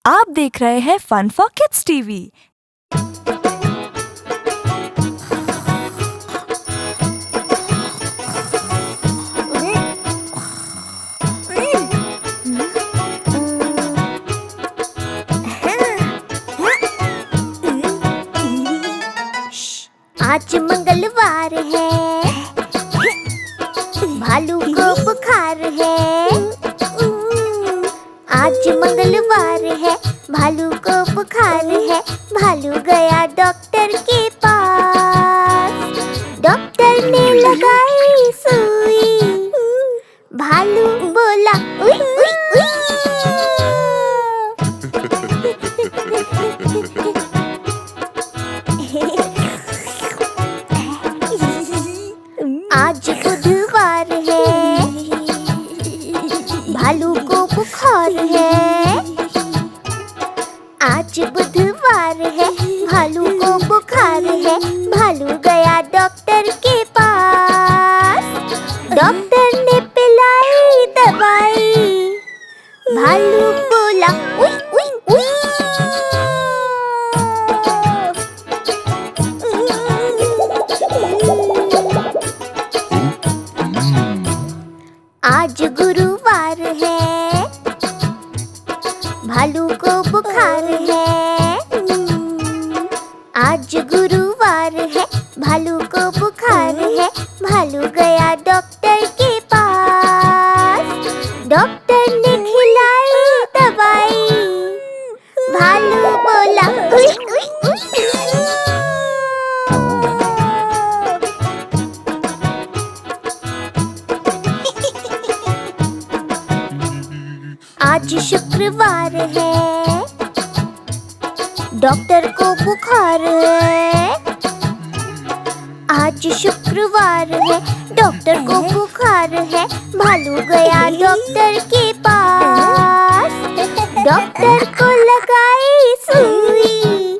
आप देख रहे हैं फन फॉर किड्स टीवी। आज मंगलवार है, भालू को बुखार है। आज मंगलवार है, भालू को बुखार है। भालू गया डॉक्टर के पास, डॉक्टर ने लगाई सुई। भालू बोला उई उई उई। आज बुधवार है, भालू को बुखार है। आज बुधवार है, भालू को बुखार है। भालू गया डॉक्टर के पास, डॉक्टर ने पिलाई दवाई। भालू बोला उई उई उई। आज गुरुवार है, भालू को बुखार है। आज गुरुवार है, भालू को बुखार है। भालू गया डॉक्टर के पास, डॉक्टर ने खिलाई दवाई। भालू बोला उई उई उई। आज शुक्रवार है, डॉक्टर को बुखार है। आज शुक्रवार है, डॉक्टर को बुखार है। भालू गया डॉक्टर के पास, डॉक्टर को लगाई सुई।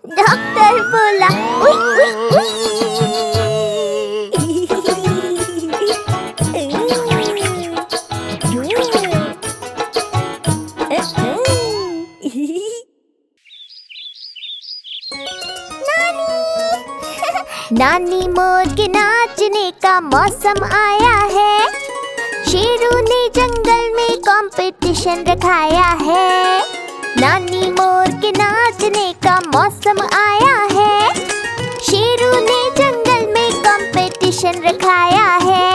डॉक्टर बोला उई उई उई। नानी मोर के नाचने का मौसम आया है। शेरू ने जंगल में कंपटीशन रखाया है। नानी मोर के नाचने का मौसम आया है। शेरू ने जंगल में कंपटीशन रखाया है।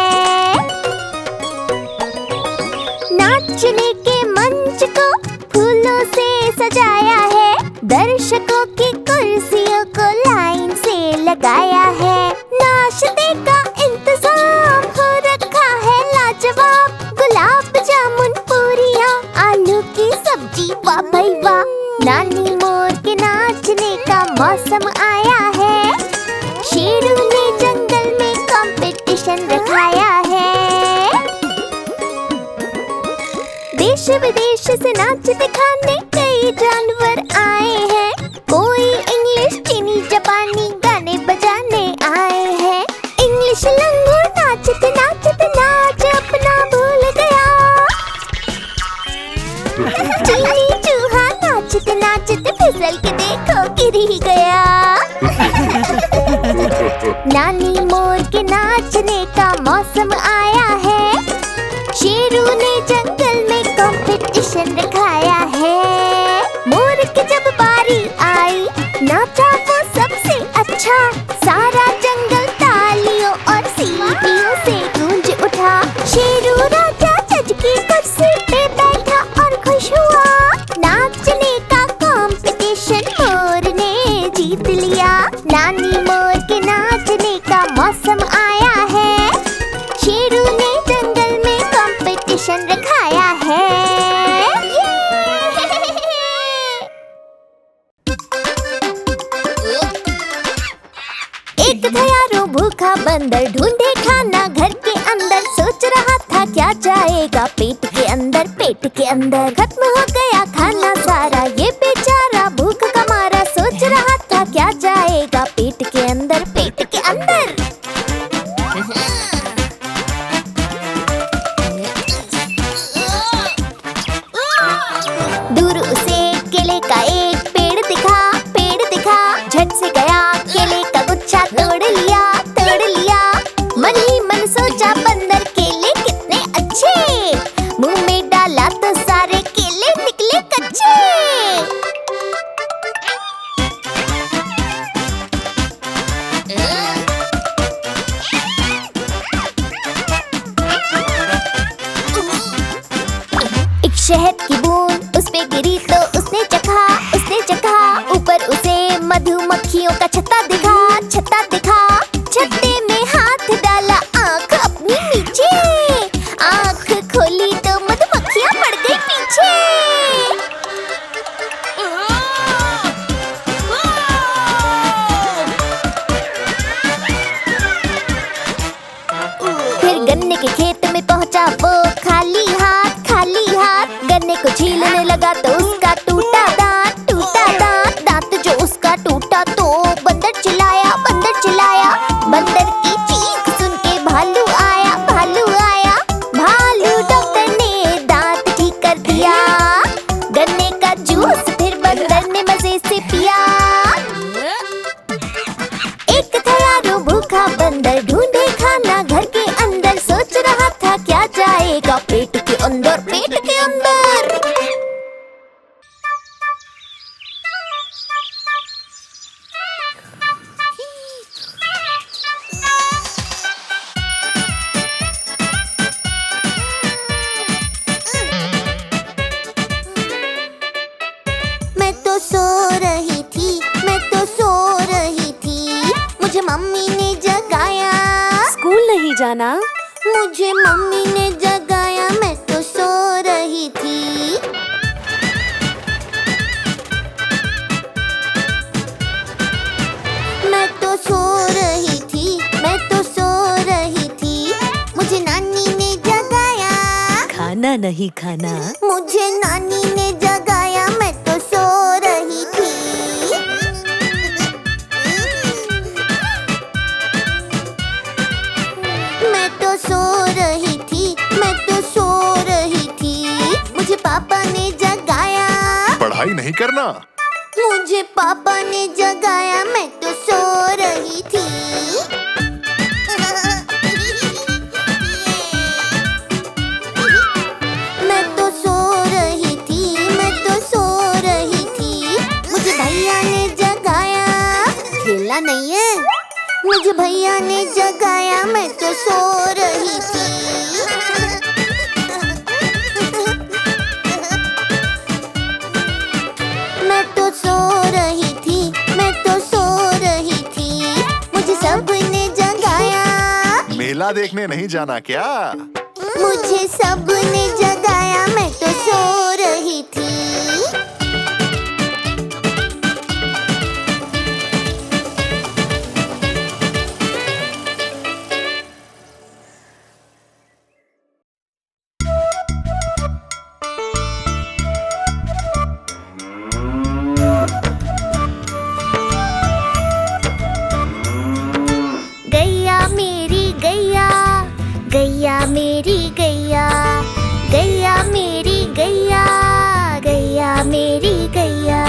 नाचने के मंच को फूलों से सजाया है। दर्शकों की कुर्सियों को लाइन से लगाया है। नाश्ते का इंतजाम हो रखा है लाजवाब। गुलाब जामुन, पूरियां, आलू की सब्जी, वाह भाई वाह। नानी मोर के नाचने का मौसम आया है। शेरू ने जंगल में कंपटीशन रखाया है। देश विदेश से नाच दिखाने कई जानवर आए हैं। कोई इंग्लिश, चीनी, जापानी गाने बजाने आए हैं। इंग्लिश लंगूर नाचते नाचते नाच अपना भूल गया। चीनी चूहा नाचते नाचते फिसल के देखो गिर ही गया। नानी मोर के नाचने का मौसम आया है। शेरू ने जंगल में कंपटीशन रखाया है। मोर की जब बारी आई, नाचा वो सबसे अच्छा। सारा जंगल तालियों और सीटियों से गूंज उठा। शेरू राजा जज की कुर्सी पे बैठा और खुश हुआ। नाचने का कंपटीशन मोर ने जीत लिया। नानी मोर के नाचने का मौसम आया है। शेरू ने जंगल में कंपटीशन रखाया है। एक था यारो भूखा बंदर, ढूंढे खाना घर के अंदर। सोच रहा था क्या जाएगा पेट के अंदर। पेट के अंदर खत्म हो गया खाना सारा। ये बेचारा भूख का मारा सोच रहा था क्या जाएगा पेट के अंदर। पेट के अंदर दूर उसे सो रही थी, मैं तो सो रही थी, मुझे मम्मी ने जगाया। स्कूल नहीं जाना? मुझे मम्मी ने जगाया, मैं तो सो रही थी। मैं तो सो रही थी, मैं तो सो रही थी, मुझे नानी ने जगाया। खाना नहीं खाना? मुझे नानी ने जगाया, मैं तो सो रही थी। मैं तो सो रही थी, मैं तो सो रही थी, मुझे पापा ने जगाया। पढ़ाई नहीं करना? मुझे पापा ने जगाया, मैं तो सो रही थी। मैं तो सो रही थी, मैं तो सो रही थी, मुझे भैया ने जगाया। खेलना नहीं है? मुझे भैया ने जगाया, मैं तो सो रही थी। मैं तो सो रही थी, मैं तो सो रही थी, मुझे सबने जगाया। मेला देखने नहीं जाना क्या? मुझे सबने जगाया, मैं तो सो रही थी। गैया मेरी गैया, गैया मेरी गैया, गैया मेरी गैया, गैया मेरी गैया।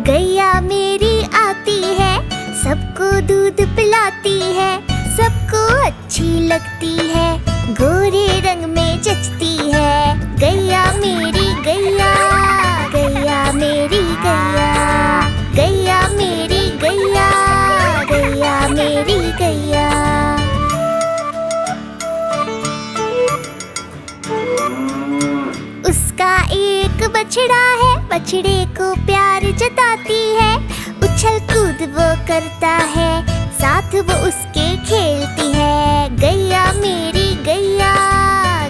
गैया मेरी आती है, सबको दूध पिलाती है, सबको अच्छी लगती है, गोरे रंग में जचती है। गैया मेरी गैया, गैया मेरी गैया, गैया मेरी गैया, गैया मेरी गैया। उसका एक बछड़ा है, बछड़े को प्यार जताती है, उछल कूद वो करता है, साथ वो उसके खेलती है। गैया मेरी गैया,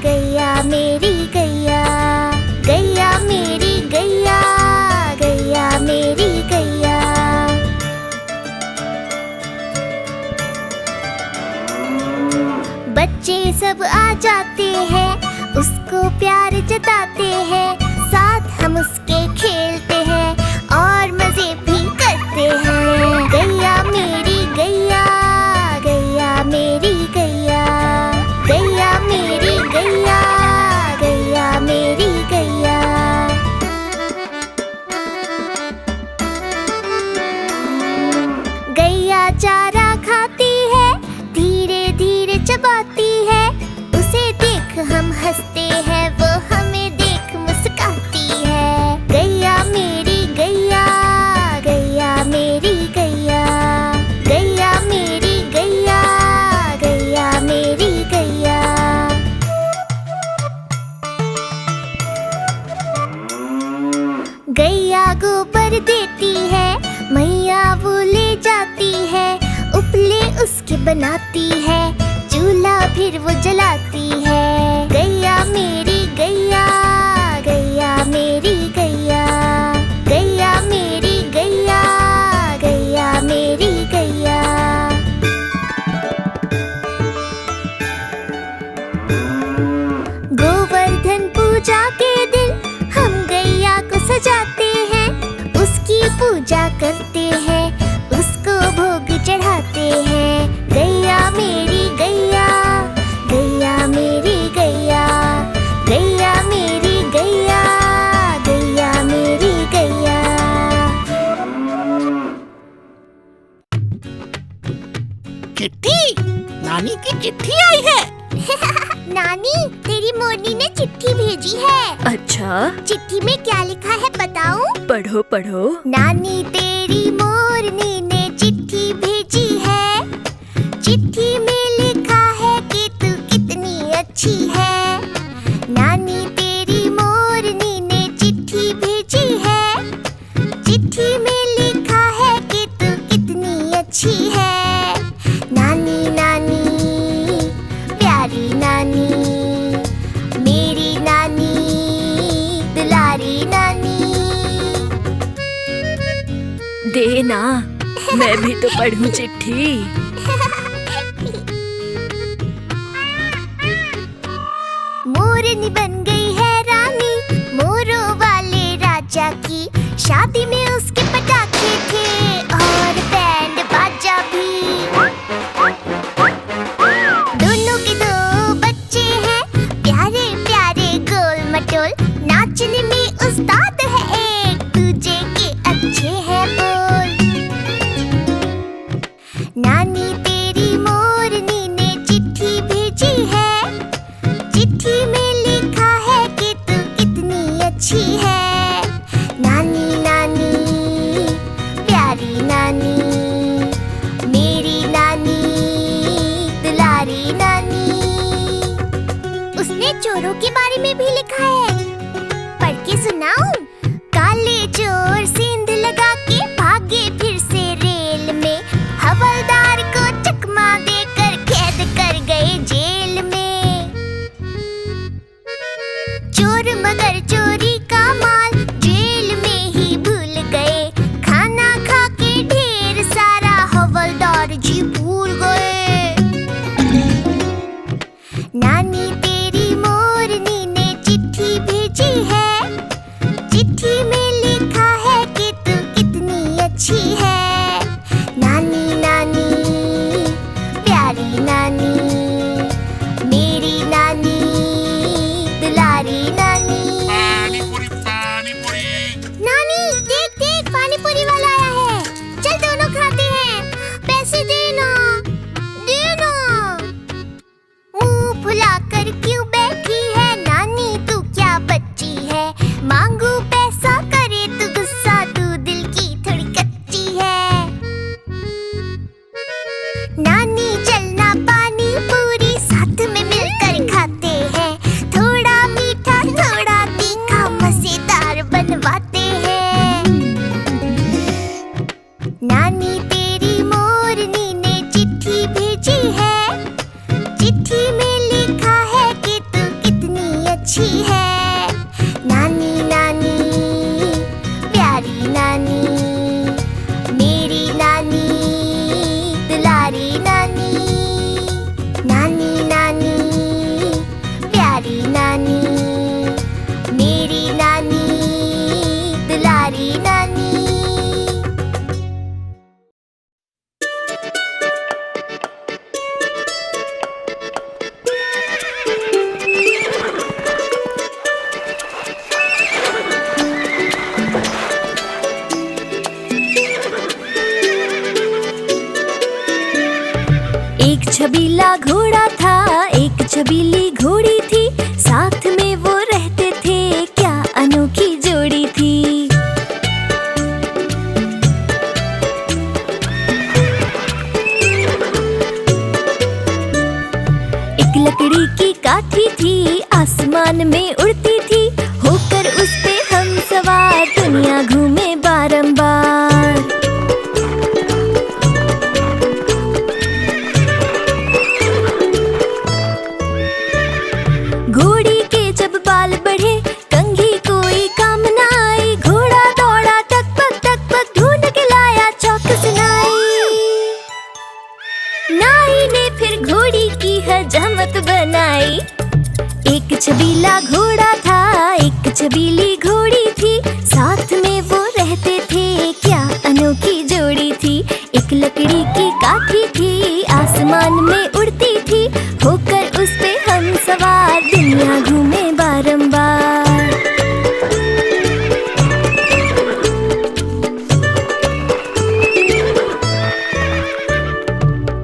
गैया मेरी गैया, गैया मेरी गैया, गैया मेरी गैया। बच्चे सब आ जाते हैं, उसको प्यार जताते हैं, साथ हम उसके खेलते हैं और मजे भी करते हैं। गैया मेरी गैया, गैया मेरी गैया, गैया मेरी गैया, गैया मेरी गैया। गैया चारा खाती है, धीरे धीरे चबाती है, उसे देख हम हंसते हैं, वो हमें देख मुस्कुराती है। गैया मेरी गैया, गैया मेरी गैया, गैया मेरी गैया, गैया मेरी गैया। गैया गोबर देती है, मैया वो ले जाती है, उपले उसके बनाती है, चूल्हा फिर वो जलाती है। गैया मेरी गैया, गैया मेरी गैया, गैया मेरी गैया, गैया मेरी गैया। गोवर्धन पूजा के दिन हम गैया को सजाते हैं, उसकी पूजा करते हैं, उसको भोग चढ़ाते हैं। गैया मेरी गैया, गैया मेरी गैया, गैया मेरी गैया, गैया मेरी गैया। चिट्ठी, नानी की चिट्ठी आई है। नानी, तेरी मोरनी ने चिट्ठी भेजी है। अच्छा, चिट्ठी में क्या लिखा है बताऊं? पढ़ो पढ़ो। नानी तेरी मोरनी ने चिट्ठी भेजी है, चिट्ठी में लिखा है कि तू कितनी अच्छी है। नानी तेरी मोरनी ने चिट्ठी भेजी है। चिट्ठी में लिखा है कि तू कितनी अच्छी है। नानी नानी प्यारी नानी, मेरी नानी दुलारी नानी। दे ना, मैं भी तो पढ़ूं चिट्ठी। मोरनी बन गई है रानी, मोरों वाले राजा की। शादी में उसके पटाखे थे और बैंड बाजा भी। दोनों के दो बच्चे हैं, प्यारे प्यारे गोल मटोल। नाचने में उस्ताद है, एक दूजे के अच्छे हैं बोल। नानी तेरी मोरनी ने चिट्ठी भेजी है। चिट्ठी में लिखा है कि तू कितनी अच्छी है। नानी नानी प्यारी नानी, मेरी नानी दुलारी नानी। उसने चोरों के बारे में भी लिखा है, पढ़ के सुनाऊं? काले चोर सेंध लगा के भागे फिर से रेल में। हवलदार को चकमा देकर कैद कर गए जेल में। चोर मगर चोरी का माल जेल में ही भूल गए। खाना खा के ढेर सारा हवलदार जी भूल गए। नानी तेरी मोरनी ने चिट्ठी भेजी है। चिट्ठी में लिखा है कि तू कितनी अच्छी है। नानी नानी प्यारी नानी, मेरी नानी दुलारी नानी। नानी देख देख, पानी पूरी वाला आया है। चल दोनों खाते हैं। पैसे देना देना। मुंह फुलाकर क्यों बैठी है नानी, तू क्या बच्ची है? मांगू पैसा करे तू गुस्सा, तू दिल की थोड़ी कच्ची है। नानी चलना पानी पूरी साथ में मिलकर खाते हैं। थोड़ा मीठा थोड़ा तीखा मजेदार बनवाते हैं। नानी तेरी मोरनी ने चिट्ठी भेजी है। चिट्ठी में लिखा है कि तू कितनी अच्छी है। नानी नानी प्यारी नानी, मेरी नानी दुलारी नानी। नानी नानी प्यारी नानी, मेरी नानी दुलारी नानी। एक छबीला घोड़ा था, एक छबीली घोड़ी थी। साथ में वो रहते थे, क्या अनोखी जोड़ी थी। एक लकड़ी की काठी थी, आसमान में उड़ती थी। होकर उस पे हम सवार, दुनिया घूमे बारंबार। घोड़ी के जब बाल बढ़े, कंघी कोई काम न आई। घोड़ा दौड़ा टक पक ढूंढ के लाया चौकस नाई। नाई ने फिर घोड़ी की हजामत बनाई। एक छबीला घोड़ा था, एक छबीली घोड़ी थी। साथ में वो रहते थे, क्या अनोखी जोड़ी थी। एक लकड़ी की काठी थी, आसमान में उड़ती थी। होकर उस पे हम सवार, दुनिया घूमे बारंबार।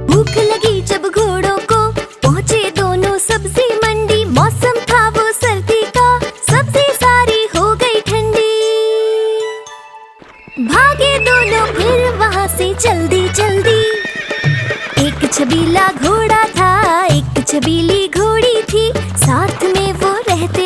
भूख लगी जब घोड़ों को, पहुंचे दोनों सब्जी मंडी। मौसम था वो सर्दी का, सब्जी सारी हो गई ठंडी। भागे दोनों फिर वहां से जल्दी जल्दी। एक छबीला घोड़ा था, एक छबीली घोड़ी थी। साथ में वो रहते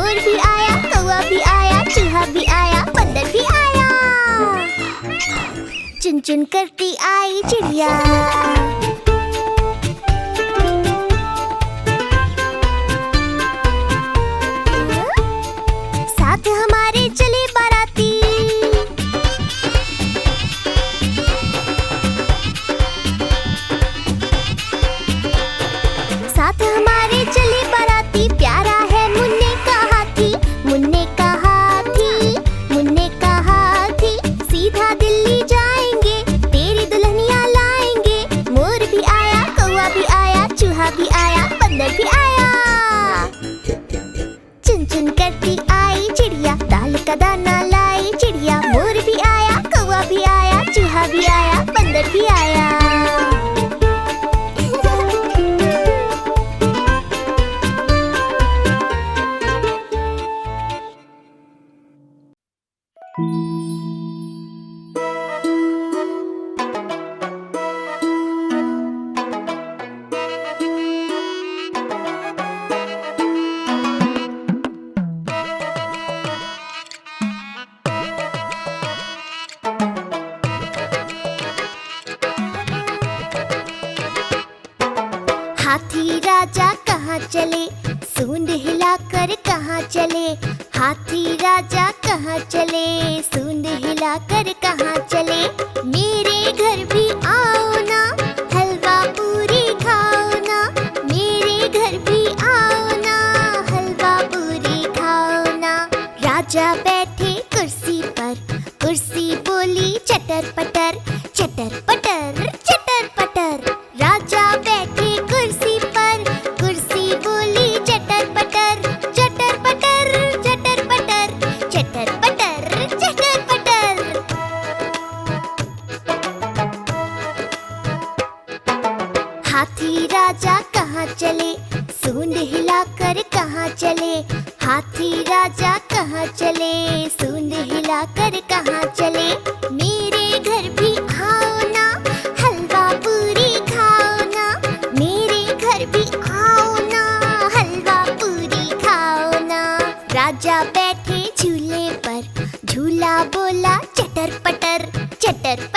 चुन करती आई चिड़िया। साथ हमारे चले बाराती। साथ हमारे चले बाराती। प्यारा है मुन्ने का हाथी, मुन्ने का हाथी, मुन्ने का हाथी। सीधा दिल्ली जाएंगे, तेरी दुल्हनिया लाएंगे। मोर भी आया, कौवा भी आया, चूहा भी आया, बंदर भी आया। चुन चुन करती आई चिड़िया, दाल का दाना लाई चिड़िया। मोर भी आया, कौवा भी आया, चूहा भी आया, बंदर भी आया। हाथी राजा कहाँ चले, सूंड हिलाकर कहाँ चले। हाथी राजा कहाँ चले, सूंड हिलाकर कहाँ चले। मेरे घर भी आओ ना, हलवा पूरी खाओ ना। मेरे घर भी आओ ना, हलवा पूरी खाओ ना। राजा बैठे कुर्सी पर, कुर्सी बोली चटर पटर, चटर पटर, चटर पटर। राजा बैठे कुर्सी पर, कुर्सी बोली चटर पटर, चटर पटर, चटर पटर, चटर पटर, चटर पटर। हाथी राजा कहाँ चले, सूंड हिलाकर कहाँ चले। हाथी राजा कहाँ चले, सूंड हिलाकर कहाँ चले। मेरे घर भी आओ ना, हलवा पूरी खाओ ना। मेरे घर भी आओ ना, हलवा पूरी खाओ ना। राजा बैठे झूले पर, झूला बोला चटर पटर, चटर